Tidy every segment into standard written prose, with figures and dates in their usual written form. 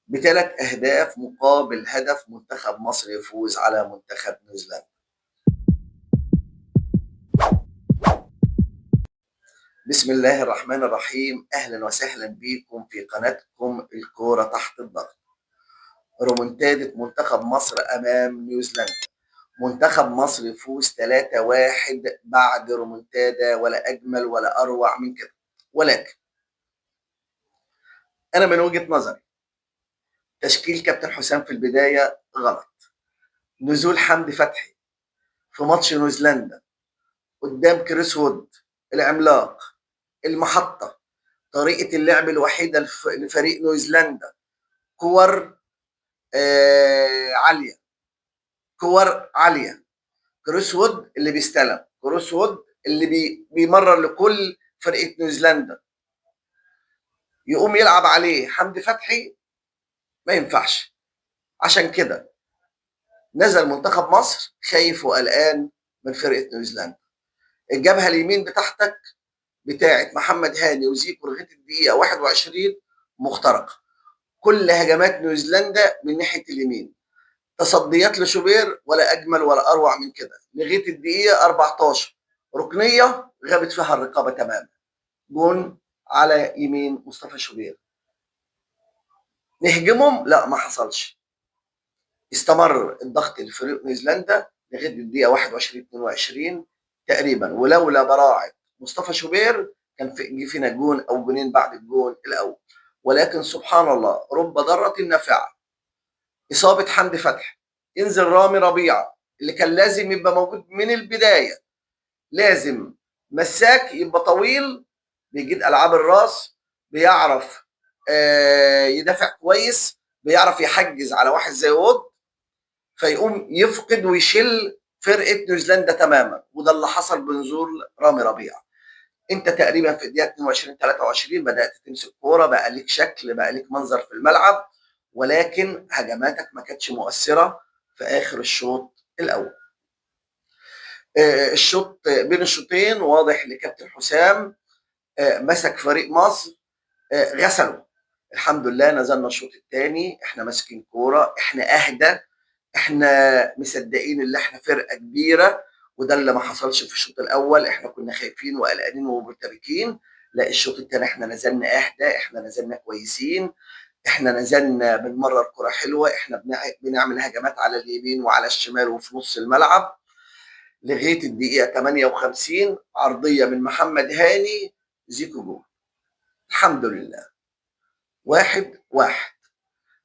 بثلاث أهداف مقابل هدف منتخب مصر يفوز على منتخب نيوزيلندا. بسم الله الرحمن الرحيم، أهلا وسهلا بكم في قناتكم الكورة تحت الضغط. رومنتادة منتخب مصر أمام نيوزيلندا. منتخب مصر يفوز 3-1 بعد رومنتادا، ولا أجمل ولا أروع من كده. ولكن أنا من وجهة نظري تشكيل كابتن حسام في البداية غلط. نزول حمدي فتحي في ماتش نيوزيلندا قدام كريس وود العملاق، المحطة، طريقة اللعب الوحيدة لفريق نيوزيلندا، كور عالية، كور عالية. كريس وود اللي بيستلم، كريس وود اللي بيمرر لكل فرقة نيوزيلندا، يقوم يلعب عليه حمدي فتحي؟ ما ينفعش. عشان كده نزل منتخب مصر خايف وقلقان من فرقة نيوزيلندا. الجبهة اليمين بتاعتك بتاعت محمد هاني وزيكو لغايه الدقيقه 21 مخترقه. كل هجمات نيوزيلندا من ناحيه اليمين، تصديات لشوبير ولا اجمل ولا اروع من كده لغايه الدقيقه 14. ركنيه غابت فيها الرقابه تماما، جون على يمين مصطفى شوبير. نهجمهم؟ لا، ما حصلش. استمر الضغط لفريق نيوزيلندا لغايه الدقيقه 21 22 تقريبا، ولولا براعه مصطفى شوبير كان جه فينا جون او جونين بعد الجون الاول. ولكن سبحان الله، رب ضاره نافعه. اصابه حمدي فتحي، ينزل رامي ربيعه اللي كان لازم يبقى موجود من البدايه. لازم مساك يبقى طويل، بيجيد العاب الراس، بيعرف يدافع كويس، بيعرف يحجز على واحد زي وود، فيقوم يفقد ويشل فرقه نيوزيلندا تماما. وده اللي حصل بنزول رامي ربيعه. انت تقريبا في الدقيقه 22 23 بدات تمسك كوره، بقى ليك شكل، بقى ليك منظر في الملعب، ولكن هجماتك ما كانتش مؤثره في اخر الشوط الاول. الشوط بين الشوطين واضح لكابتن حسام مسك فريق مصر غسله. الحمد لله نزلنا الشوط الثاني احنا ماسكين كوره، احنا اهدى، احنا مصدقين ان احنا فرقه كبيره. وده اللي ما حصلش في الشوط الاول، احنا كنا خايفين وقلقانين ومرتبكين. لا، الشوط الثاني احنا نزلنا اهدى، احنا نزلنا كويسين، احنا نزلنا بنمرر كره حلوه، احنا بنعمل هجمات على اليمين وعلى الشمال وفي نص الملعب. لغايه الدقيقه 58 عرضيه من محمد هاني، زيكو جول. الحمد لله، 1-1.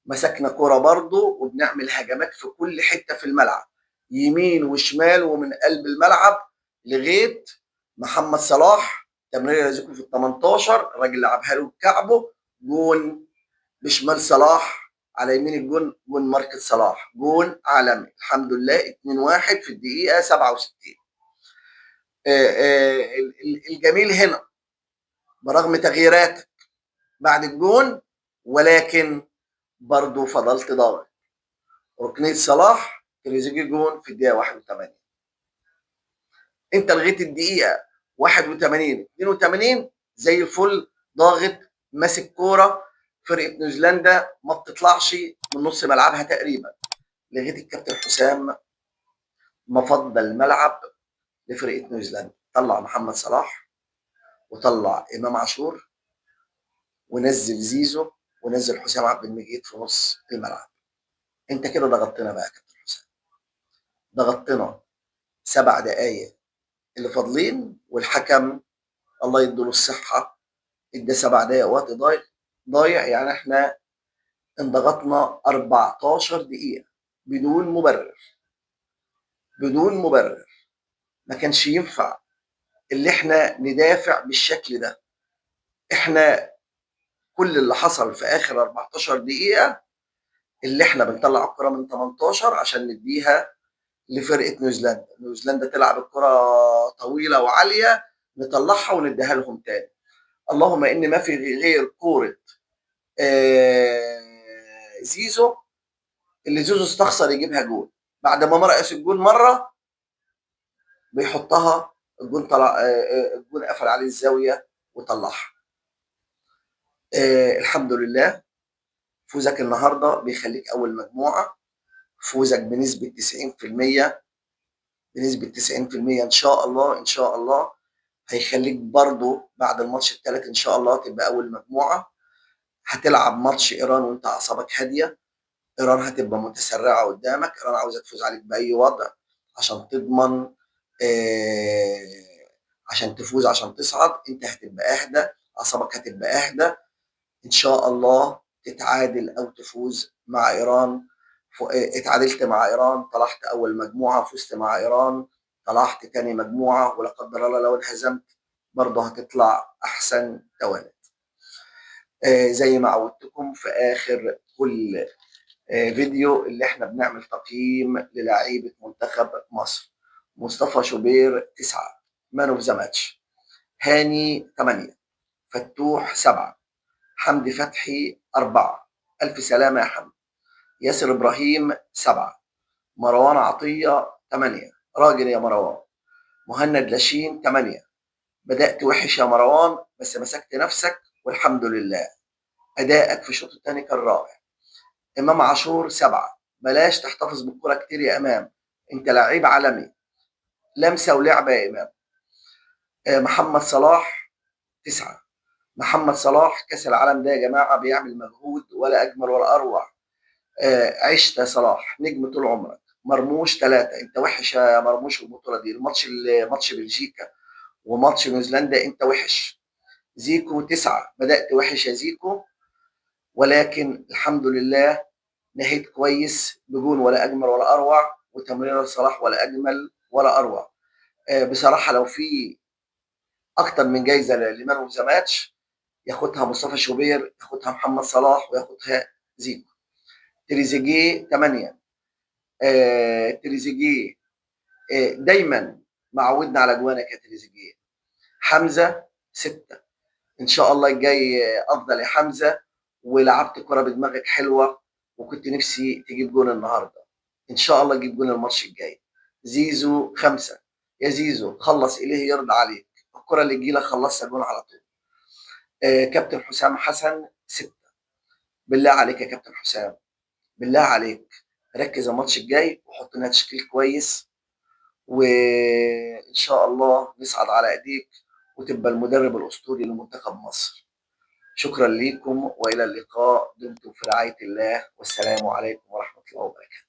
مسكنا كرة برضه وبنعمل هجمات في كل حتة في الملعب، يمين وشمال ومن قلب الملعب، لغاية محمد صلاح تمريرة زيكو في ال 18، الراجل لعبها له بكعبه، جون بشمال صلاح على يمين الجون، جون ماركة صلاح، جون عالمي. الحمد لله 2-1 في الدقيقة 67. الجميل هنا برغم تغييراتك بعد الجون، ولكن برضه فضلت ضاغط. ركنيه صلاح، تريزيجيه جون في الدقيقه 81. انت لغايه الدقيقه 81 82 زي الفل، ضاغط، ماسك كوره. فرقه نيوزيلندا ما بتطلعش من نص ملعبها تقريبا، لغايه الكابتن حسام ما فضل الملعب لفرقه نيوزيلندا. طلع محمد صلاح وطلع امام عاشور ونزل زيزو ونزل حسام عبد المجيد في نص الملعب. انت كده ضغطتنا بقى يا كابتن حسام، ضغطتنا 7 دقايق اللي فاضلين، والحكم الله يديله الصحه ادى 7 دقايق وقت ضايع. يعني احنا انضغطنا 14 دقيقه بدون مبرر، بدون مبرر. ما كانش ينفع اللي احنا ندافع بالشكل ده. احنا كل اللي حصل في اخر 14 دقيقه اللي احنا بنطلع الكره من 18 عشان نديها لفرقه نيوزيلندا. نيوزيلندا تلعب الكره طويله وعاليه، نطلعها ونديها لهم تاني. اللهم ان ما في غير كوره زيزو، اللي زيزو استخسر يجيبها جول بعد ما مرقص الجول مره، بيحطها الجون طلع، الجون قفل عليه الزاويه وطلعها. الحمد لله فوزك النهارده بيخليك اول مجموعه، فوزك بنسبه 90%، بنسبه 90% ان شاء الله ان شاء الله هيخليك برضو بعد الماتش الثالث ان شاء الله تبقى اول مجموعه. هتلعب ماتش ايران وانت اعصابك هاديه، ايران هتبقى متسرعه قدامك، ايران عاوزه تفوز عليك باي وضع عشان تضمن، عشان تفوز عشان تصعد. انت هتبقى اهدى، اعصابك هتبقى اهدى، ان شاء الله تتعادل او تفوز مع ايران. اتعادلت مع ايران طلعت اول مجموعه، فزت مع ايران طلعت تاني مجموعه، ولا قدر الله لو انهزمت برضه هتطلع احسن توالد. زي ما عودتكم في اخر كل فيديو اللي احنا بنعمل تقييم للاعيبه منتخب مصر. مصطفى شوبير 9 مان اوف ذا ماتش، هاني 8، فتوح 7، حمدي فتحي 4، ألف سلامة يا حمدي، ياسر إبراهيم 7، مروان عطية 8، راجل يا مروان، مهند لاشين 8، بدأت وحش يا مروان بس مسكت نفسك والحمد لله، أدائك في الشوط الثاني كان رائع. إمام عاشور 7، بلاش تحتفظ بالكرة كتير يا إمام، أنت لعيب عالمي، لمسة ولعبة يا إمام. محمد صلاح 9، محمد صلاح كأس العالم ده يا جماعة بيعمل مجهود ولا أجمل ولا أروع. عشت يا صلاح نجم طول عمرك. مرموش 3، انت وحش يا مرموش في البطوله دي، ماتش بلجيكا وماتش نيوزيلندا انت وحش. زيكو 9، بدأت وحش يا زيكو ولكن الحمد لله نهيت كويس بجون ولا اجمل ولا اروع، وتمرير صلاح ولا اجمل ولا اروع. بصراحه لو في اكتر من جايزه لمان اوف ذا ماتش ياخدها مصطفى شوبير، ياخدها محمد صلاح، وياخدها زيكو. تريزيجيه 8، تريزيجيه دايما معودنا على جوانك يا تريزيجيه. حمزه 6، ان شاء الله الجاي افضل يا حمزه، ولعبت كره بدماغك حلوه وكنت نفسي تجيب جون النهارده، ان شاء الله تجيب جون الماتش الجاي. زيزو 5، يا زيزو خلص اليه يرضى عليك، الكره اللي تجيلك خلصها جون على طول. كابتن حسام حسن 6، بالله عليك يا كابتن حسام، بالله عليك ركز الماتش الجاي وحط لنا تشكيل كويس، وإن شاء الله نصعد على أيديك وتبقى المدرب الأسطوري لمنتخب مصر. شكرا لكم وإلى اللقاء، دمتم في رعاية الله، والسلام عليكم ورحمة الله وبركاته.